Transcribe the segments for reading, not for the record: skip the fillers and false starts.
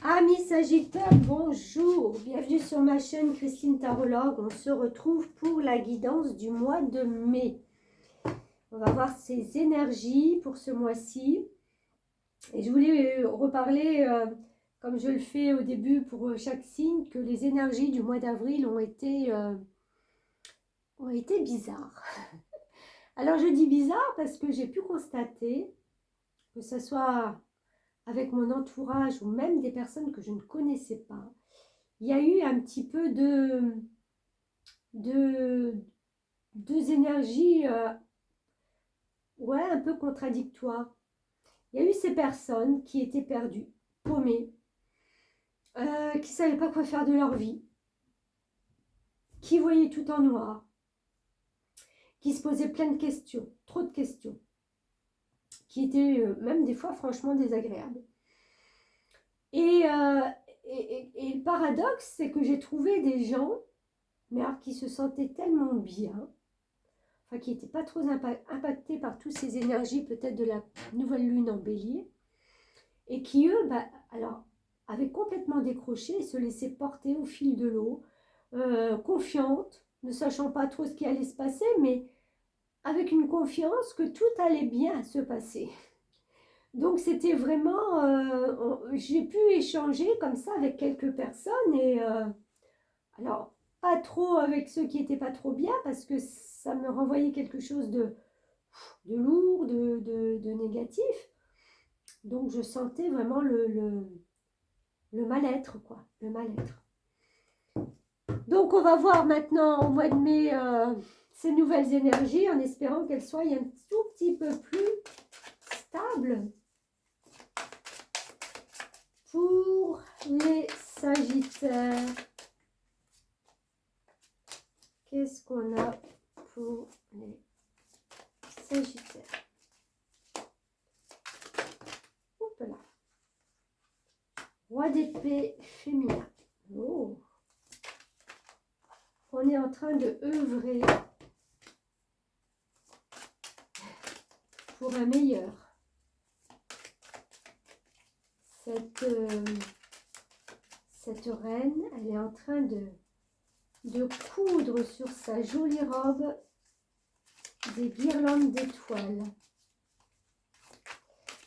Amis Sagittaires, bonjour, bienvenue sur ma chaîne Christine Tarologue. On se retrouve pour la guidance du mois de mai. On va voir ces énergies pour ce mois-ci. Et je voulais reparler, comme je le fais au début pour chaque signe, que les énergies du mois d'avril ont été bizarres. Alors je dis bizarre parce que j'ai pu constater, que ce soit avec mon entourage ou même des personnes que je ne connaissais pas, il y a eu un petit peu deux énergies ouais, un peu contradictoires. Il y a eu ces personnes qui étaient perdues, paumées, qui ne savaient pas quoi faire de leur vie, qui voyaient tout en noir, qui se posaient plein de questions, trop de questions, qui étaient même des fois franchement désagréables. Et le paradoxe, c'est que j'ai trouvé des gens, mais alors, qui se sentaient tellement bien, enfin qui n'étaient pas trop impactés par toutes ces énergies peut-être de la nouvelle lune en bélier, et qui eux, alors, avaient complètement décroché et se laissaient porter au fil de l'eau, confiantes, ne sachant pas trop ce qui allait se passer, mais avec une confiance que tout allait bien se passer. Donc c'était vraiment, j'ai pu échanger comme ça avec quelques personnes et alors pas trop avec ceux qui n'étaient pas trop bien parce que ça me renvoyait quelque chose de lourd, de négatif. Donc je sentais vraiment le mal-être, quoi, le mal-être. Donc on va voir maintenant au mois de mai ces nouvelles énergies en espérant qu'elles soient un tout petit peu plus stables. Pour les Sagittaires, qu'est-ce qu'on a pour les Sagittaires? Hop là. Roi d'épée féminin. Oh. On est en train de œuvrer pour un meilleur. Cette reine, elle est en train de coudre sur sa jolie robe des guirlandes d'étoiles.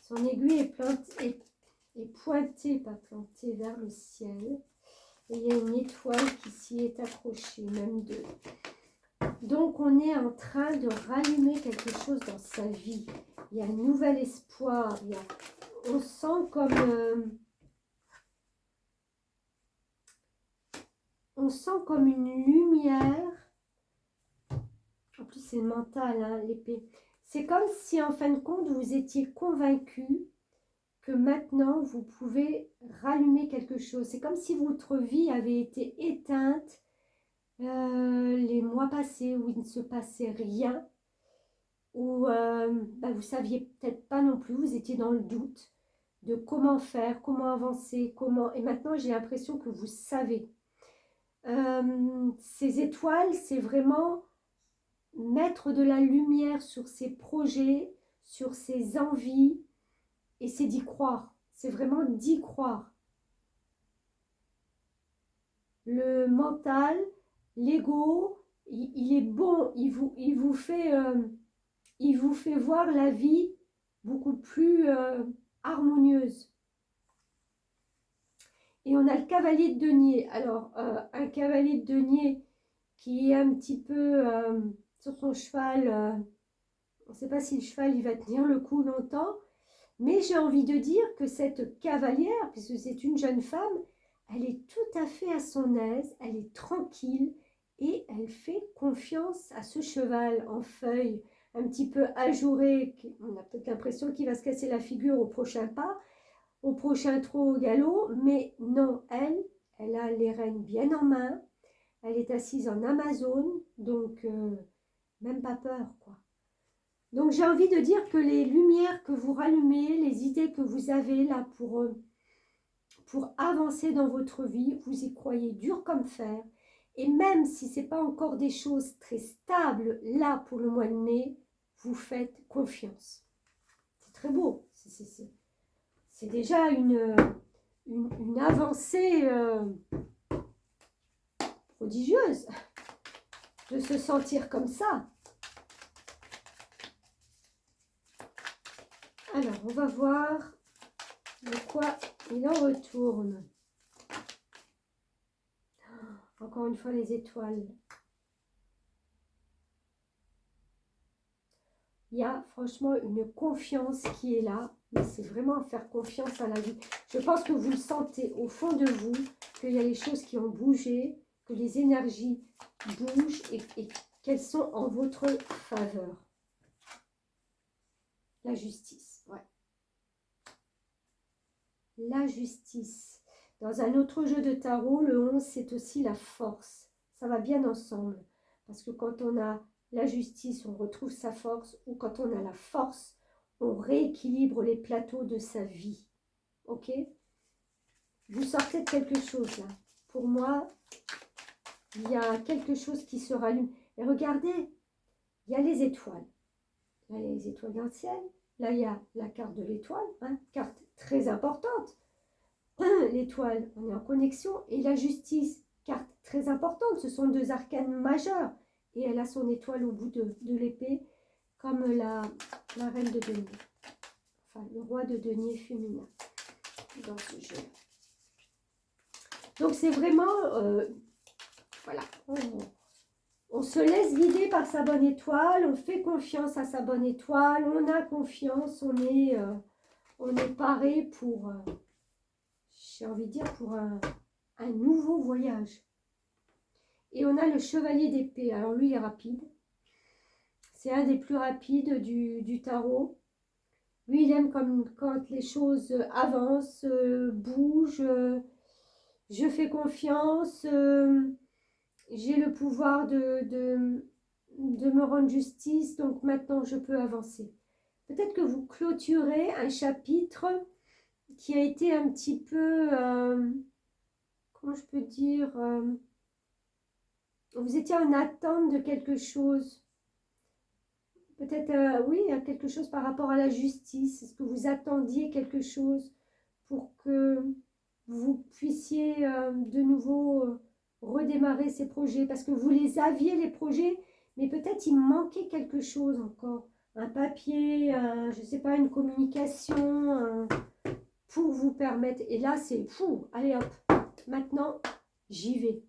Son aiguille est pointée, pas plantée, vers le ciel. Et il y a une étoile qui s'y est accrochée, même deux. Donc on est en train de rallumer quelque chose dans sa vie. Il y a un nouvel espoir. On sent comme une lumière. En plus c'est mental, hein, l'épée. C'est comme si en fin de compte vous étiez convaincu que maintenant vous pouvez rallumer quelque chose. C'est comme si votre vie avait été éteinte les mois passés où il ne se passait rien, où vous saviez peut-être pas non plus, vous étiez dans le doute de comment faire, comment avancer, comment... Et maintenant j'ai l'impression que vous savez. Ces étoiles, c'est vraiment mettre de la lumière sur ses projets, sur ses envies, et c'est d'y croire. C'est vraiment d'y croire. Le mental, l'ego, il est bon, il vous fait voir la vie beaucoup plus harmonieuse. Et on a le cavalier de denier. Alors, un cavalier de denier qui est un petit peu sur son cheval, on ne sait pas si le cheval il va tenir le coup longtemps, mais j'ai envie de dire que cette cavalière, puisque c'est une jeune femme, elle est tout à fait à son aise, elle est tranquille et elle fait confiance à ce cheval en feuilles, un petit peu ajouré. On a peut-être l'impression qu'il va se casser la figure au prochain pas, au prochain trot au galop, mais non, elle a les rênes bien en main, elle est assise en Amazone, donc même pas peur, quoi. Donc j'ai envie de dire que les lumières que vous rallumez, les idées que vous avez là pour avancer dans votre vie, vous y croyez dur comme fer. Et même si ce n'est pas encore des choses très stables, là pour le mois de mai, vous faites confiance. C'est très beau. C'est déjà une avancée prodigieuse de se sentir comme ça. Alors, on va voir de quoi il en retourne. Encore une fois, les étoiles. Il y a franchement une confiance qui est là. Mais c'est vraiment faire confiance à la vie. Je pense que vous le sentez au fond de vous, qu'il y a des choses qui ont bougé, que les énergies bougent et qu'elles sont en votre faveur. La justice, ouais. La justice. Dans un autre jeu de tarot, le 11, c'est aussi la force. Ça va bien ensemble. Parce que quand on a la justice, on retrouve sa force. Ou quand on a la force, on rééquilibre les plateaux de sa vie. Ok? Vous sortez de quelque chose là. Pour moi, il y a quelque chose qui se rallume. Et regardez, il y a les étoiles. Là, il y a les étoiles dans le ciel. Là, il y a la carte de l'étoile. Hein, carte très importante. L'étoile, on est en connexion. Et la justice, carte très importante. Ce sont deux arcanes majeurs. Et elle a son étoile au bout de l'épée, comme la reine de denier. Enfin, le roi de denier féminin dans ce jeu. Donc, c'est vraiment... voilà. On se laisse guider par sa bonne étoile. On fait confiance à sa bonne étoile. On a confiance. On est paré pour... j'ai envie de dire pour un nouveau voyage. Et on a le chevalier d'épée. Alors lui, il est rapide. C'est un des plus rapides du tarot. Lui, il aime comme quand les choses avancent, bougent. Je fais confiance. J'ai le pouvoir de me rendre justice. Donc maintenant, je peux avancer. Peut-être que vous clôturez un chapitre qui a été un petit peu... comment je peux dire, vous étiez en attente de quelque chose. Peut-être, oui, quelque chose par rapport à la justice. Est-ce que vous attendiez quelque chose pour que vous puissiez de nouveau redémarrer ces projets? Parce que vous les aviez, les projets, mais peut-être il manquait quelque chose encore. Un papier, je ne sais pas, une communication pour vous permettre. Et là, c'est fou. Allez hop, maintenant, j'y vais.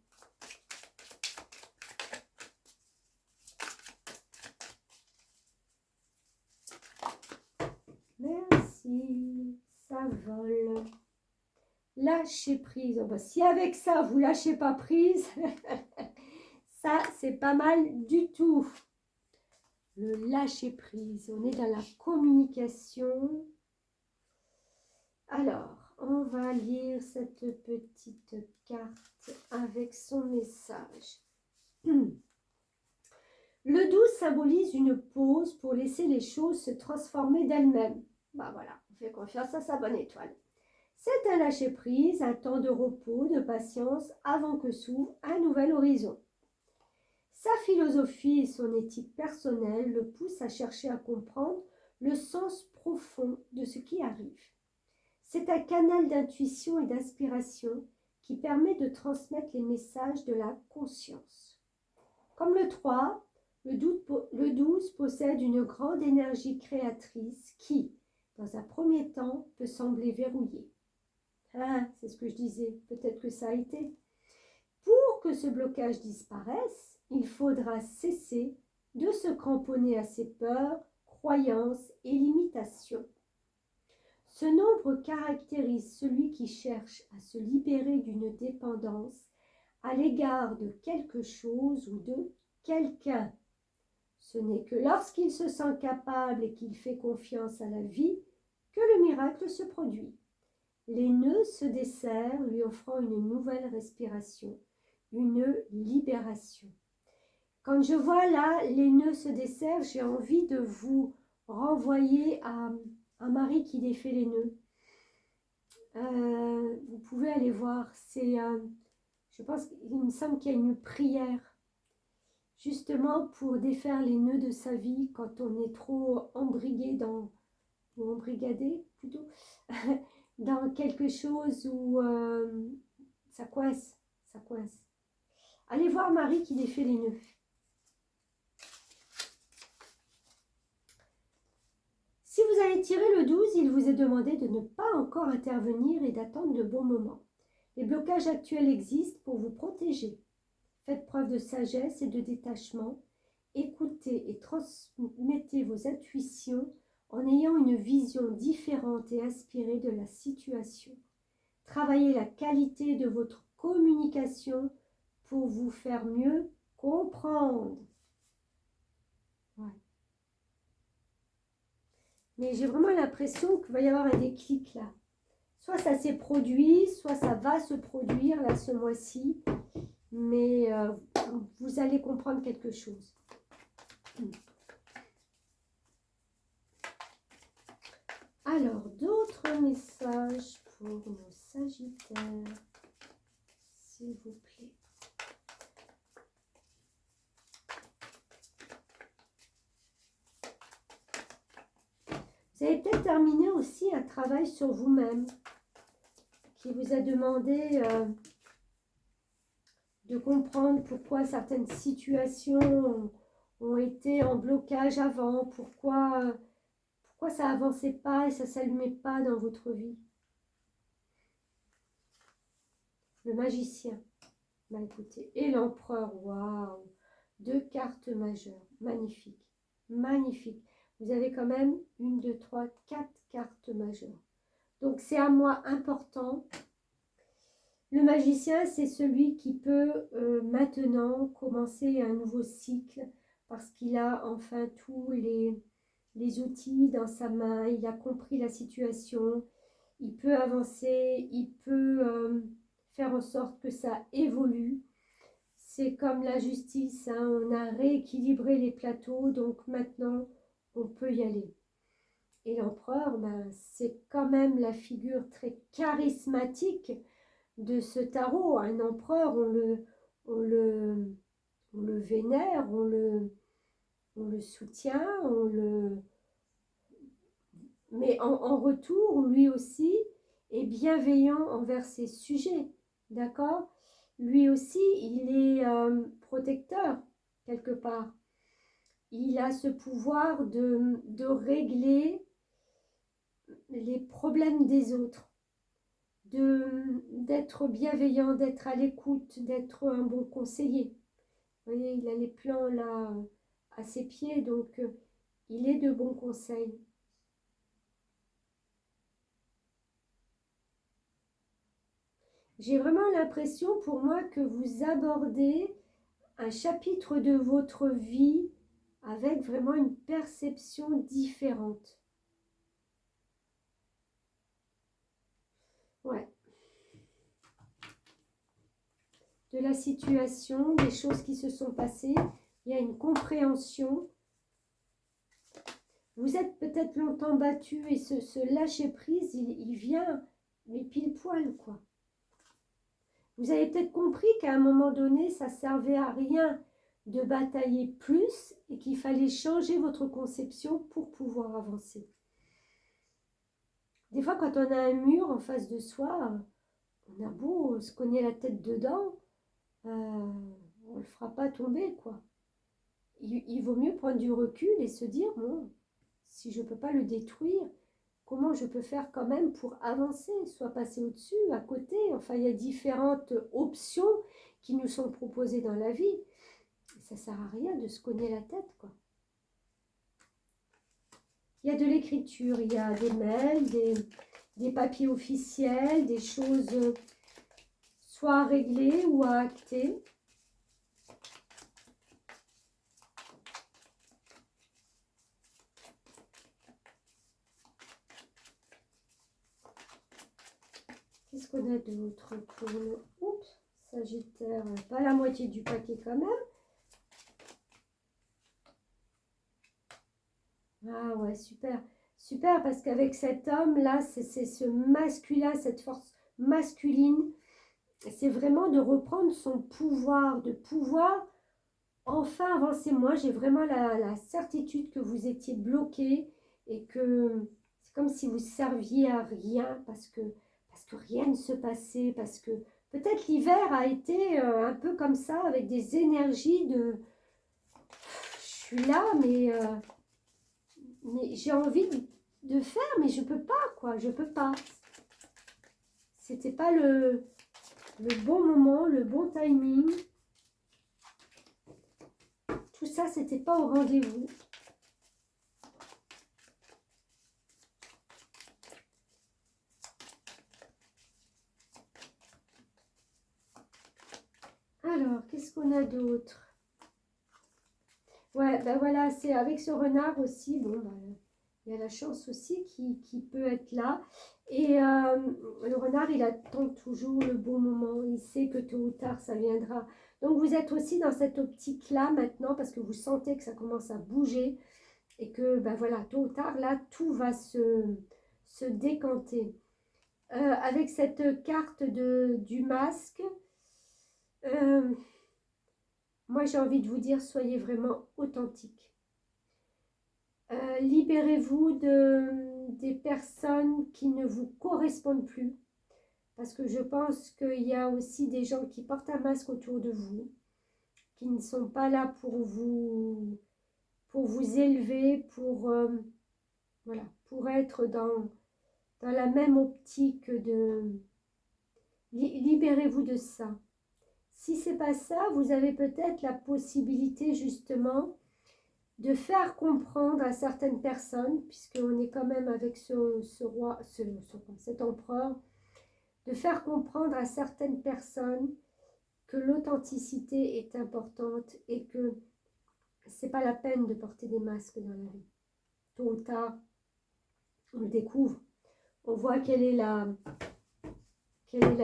Merci, ça vole. Lâcher prise. Oh bah, si avec ça, vous lâchez pas prise, ça, c'est pas mal du tout. Le lâcher prise. On est dans la communication. Alors, on va lire cette petite carte avec son message. Le 12 symbolise une pause pour laisser les choses se transformer d'elles-mêmes. Bah voilà, on fait confiance à sa bonne étoile. C'est un lâcher-prise, un temps de repos, de patience, avant que s'ouvre un nouvel horizon. Sa philosophie et son éthique personnelle le poussent à chercher à comprendre le sens profond de ce qui arrive. C'est un canal d'intuition et d'inspiration qui permet de transmettre les messages de la conscience. Comme le 3, le 12 possède une grande énergie créatrice qui, dans un premier temps, peut sembler verrouillée. Ah, c'est ce que je disais, peut-être que ça a été. Pour que ce blocage disparaisse, il faudra cesser de se cramponner à ses peurs, croyances et limitations. Ce nombre caractérise celui qui cherche à se libérer d'une dépendance à l'égard de quelque chose ou de quelqu'un. Ce n'est que lorsqu'il se sent capable et qu'il fait confiance à la vie que le miracle se produit. Les nœuds se desserrent, lui offrant une nouvelle respiration, une libération. Quand je vois là, les nœuds se desserrent, j'ai envie de vous renvoyer à Marie qui défait les nœuds. Vous pouvez aller voir, c'est, je pense qu'il me semble qu'il y a une prière justement pour défaire les nœuds de sa vie quand on est trop embrigadé plutôt dans quelque chose où ça coince, ça coince. Allez voir Marie qui défait les nœuds. Si vous avez tiré le 12, il vous est demandé de ne pas encore intervenir et d'attendre de bons moments. Les blocages actuels existent pour vous protéger. Faites preuve de sagesse et de détachement. Écoutez et transmettez vos intuitions en ayant une vision différente et inspirée de la situation. Travaillez la qualité de votre communication pour vous faire mieux comprendre. Ouais. Mais j'ai vraiment l'impression qu'il va y avoir un déclic là. Soit ça s'est produit, soit ça va se produire là ce mois-ci. Mais vous allez comprendre quelque chose. Alors, d'autres messages pour nos Sagittaires, s'il vous plaît. Vous avez peut-être terminé aussi un travail sur vous-même qui vous a demandé de comprendre pourquoi certaines situations ont été en blocage avant, pourquoi ça n'avançait pas et ça ne s'allumait pas dans votre vie. Le magicien, bah écoutez, et l'empereur, waouh, 2 cartes majeures, magnifique, magnifique. Vous avez quand même 1, 2, 3, 4 cartes majeures. Donc c'est un mois important. Le magicien, c'est celui qui peut maintenant commencer un nouveau cycle parce qu'il a enfin tous les outils dans sa main, il a compris la situation, il peut avancer, il peut faire en sorte que ça évolue. C'est comme la justice, hein, on a rééquilibré les plateaux, donc maintenant on peut y aller. Et l'empereur, ben, c'est quand même la figure très charismatique de ce tarot. Un empereur, on le vénère, on le soutient, mais en retour, lui aussi est bienveillant envers ses sujets, d'accord? Lui aussi, il est protecteur, quelque part. Il a ce pouvoir de régler les problèmes des autres, d'être bienveillant, d'être à l'écoute, d'être un bon conseiller. Vous voyez, il a les plans là à ses pieds, donc il est de bons conseils. J'ai vraiment l'impression pour moi que vous abordez un chapitre de votre vie avec vraiment une perception différente. Ouais. De la situation, des choses qui se sont passées, il y a une compréhension. Vous êtes peut-être longtemps battu et ce lâcher prise, il vient, mais pile poil, quoi. Vous avez peut-être compris qu'à un moment donné, ça ne servait à rien de batailler plus et qu'il fallait changer votre conception pour pouvoir avancer. Des fois, quand on a un mur en face de soi, on a beau se cogner la tête dedans, on ne le fera pas tomber, quoi. Il vaut mieux prendre du recul et se dire, bon, si je ne peux pas le détruire, comment je peux faire quand même pour avancer, soit passer au-dessus, à côté. Enfin, il y a différentes options qui nous sont proposées dans la vie. Ça ne sert à rien de se cogner la tête, quoi. Il y a de l'écriture, il y a des mails, des papiers officiels, des choses soit à régler ou à acter. Qu'est-ce qu'on a d'autre pour le Sagittaire? Pas la moitié du paquet quand même. Ah ouais, super. Super, parce qu'avec cet homme-là, c'est ce masculin, cette force masculine. C'est vraiment de reprendre son pouvoir, de pouvoir enfin avancer. Moi, j'ai vraiment la certitude que vous étiez bloqué et que c'est comme si vous serviez à rien parce que rien ne se passait, parce que peut-être l'hiver a été un peu comme ça, avec des énergies de je suis là, mais j'ai envie de faire, mais je peux pas, quoi, je peux pas. C'était pas le bon moment, le bon timing. Tout ça, c'était pas au rendez-vous. Alors, qu'est-ce qu'on a d'autre? Ouais, ben voilà, c'est avec ce renard aussi, bon, ben, il y a la chance aussi qui peut être là. Et le renard, il attend toujours le bon moment, il sait que tôt ou tard, ça viendra. Donc, vous êtes aussi dans cette optique-là maintenant, parce que vous sentez que ça commence à bouger, et que, ben voilà, tôt ou tard, là, tout va se décanter. Avec cette carte du masque, moi, j'ai envie de vous dire, soyez vraiment authentique. Libérez-vous des personnes qui ne vous correspondent plus. Parce que je pense qu'il y a aussi des gens qui portent un masque autour de vous, qui ne sont pas là pour vous élever, voilà, pour être dans la même optique de... Libérez-vous de ça. Si c'est pas ça, vous avez peut-être la possibilité justement de faire comprendre à certaines personnes, puisqu'on est quand même avec ce roi, cet empereur, de faire comprendre à certaines personnes que l'authenticité est importante et que c'est pas la peine de porter des masques dans la vie. Tôt ou tard, on le découvre, on voit quelle est la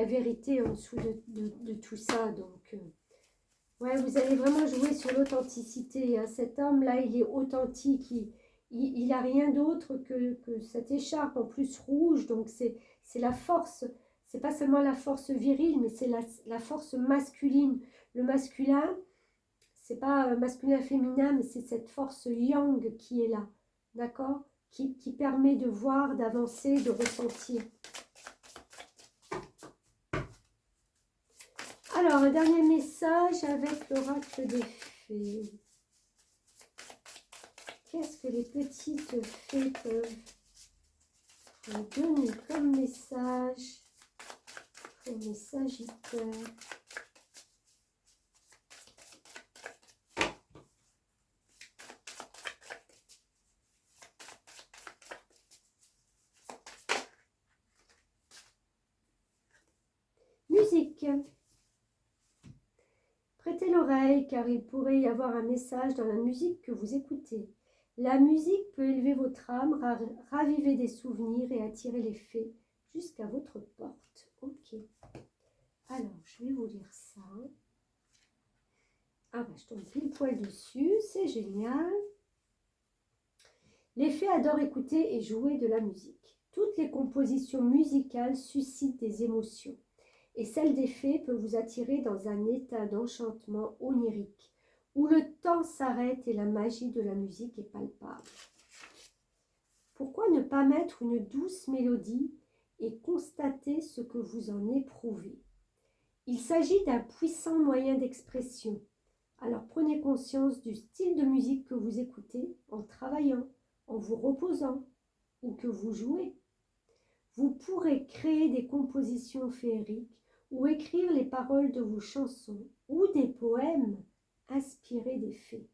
vérité en dessous de tout ça. Donc, ouais, vous allez vraiment jouer sur l'authenticité. Hein. Cet homme-là, il est authentique. Il a rien d'autre que cette écharpe en plus rouge. Donc, c'est la force. C'est pas seulement la force virile, mais c'est la force masculine. Le masculin, c'est pas masculin-féminin, mais c'est cette force yang qui est là. D'accord, qui permet de voir, d'avancer, de ressentir. Alors, un dernier message avec l'oracle des fées. Qu'est-ce que les petites fées peuvent vous donner comme message pour les Sagittaires? Musique. Prêtez l'oreille car il pourrait y avoir un message dans la musique que vous écoutez. La musique peut élever votre âme, raviver des souvenirs et attirer les fées jusqu'à votre porte. Ok. Alors, je vais vous lire ça. Ah bah, je tombe pile poil dessus, c'est génial. Les fées adorent écouter et jouer de la musique. Toutes les compositions musicales suscitent des émotions. Et celle des fées peut vous attirer dans un état d'enchantement onirique, où le temps s'arrête et la magie de la musique est palpable. Pourquoi ne pas mettre une douce mélodie et constater ce que vous en éprouvez? Il s'agit d'un puissant moyen d'expression. Alors prenez conscience du style de musique que vous écoutez en travaillant, en vous reposant ou que vous jouez. Vous pourrez créer des compositions féeriques ou écrire les paroles de vos chansons ou des poèmes inspirés des fées.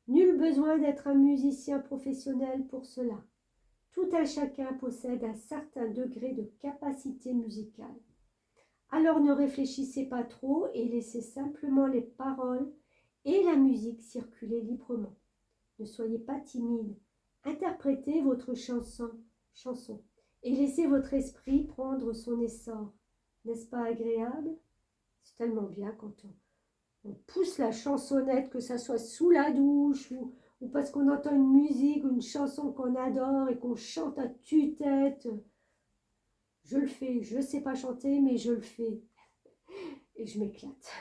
Nul besoin d'être un musicien professionnel pour cela. Tout un chacun possède un certain degré de capacité musicale. Alors ne réfléchissez pas trop et laissez simplement les paroles et la musique circuler librement. Ne soyez pas timide. Interprétez votre chanson et laissez votre esprit prendre son essor. N'est-ce pas agréable? C'est tellement bien quand on pousse la chansonnette, que ça soit sous la douche ou parce qu'on entend une musique ou une chanson qu'on adore et qu'on chante à tue-tête. Je le fais, je ne sais pas chanter, mais je le fais. Et je m'éclate.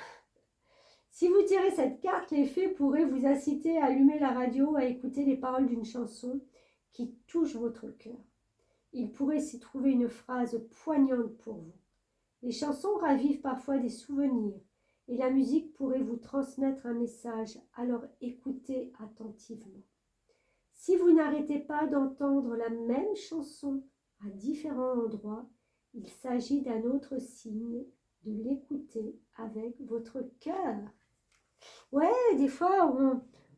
Si vous tirez cette carte, les fées pourraient vous inciter à allumer la radio, à écouter les paroles d'une chanson qui touche votre cœur. il pourrait s'y trouver une phrase poignante pour vous. Les chansons ravivent parfois des souvenirs et la musique pourrait vous transmettre un message, alors écoutez attentivement. Si vous n'arrêtez pas d'entendre la même chanson à différents endroits, il s'agit d'un autre signe de l'écouter avec votre cœur. Ouais, des fois,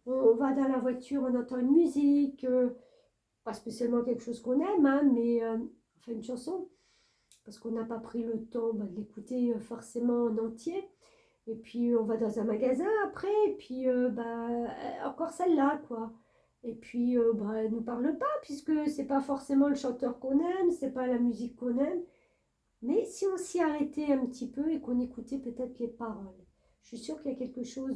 on va dans la voiture, on entend une musique, pas spécialement quelque chose qu'on aime, hein, mais enfin une chanson, parce qu'on n'a pas pris le temps de l'écouter forcément en entier. Et puis on va dans un magasin après, et puis encore celle-là, quoi. Et puis elle ne nous parle pas, puisque c'est pas forcément le chanteur qu'on aime, c'est pas la musique qu'on aime. Mais si on s'y arrêtait un petit peu et qu'on écoutait peut-être les paroles, je suis sûre qu'il y a quelque chose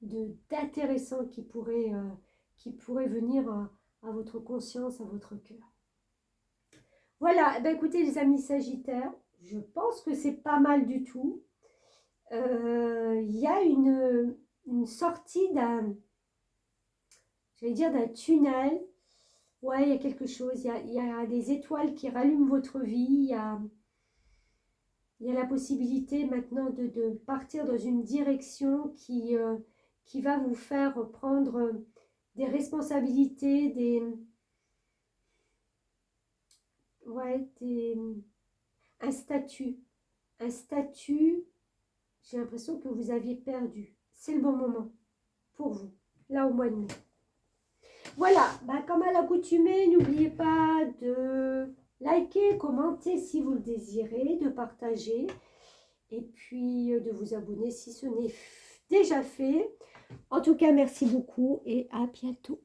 d'intéressant qui pourrait venir à votre conscience, à votre cœur. Voilà, ben écoutez les amis Sagittaires, je pense que c'est pas mal du tout. Il y a une sortie d'un tunnel. Ouais, il y a quelque chose, il y a des étoiles qui rallument votre vie, il y a la possibilité maintenant de partir dans une direction qui va vous faire prendre des responsabilités, un statut. J'ai l'impression que vous aviez perdu. C'est le bon moment pour vous, là au mois de mai. Voilà, comme à l'accoutumée, n'oubliez pas de liker, commenter si vous le désirez, de partager et puis de vous abonner si ce n'est déjà fait. En tout cas, merci beaucoup et à bientôt.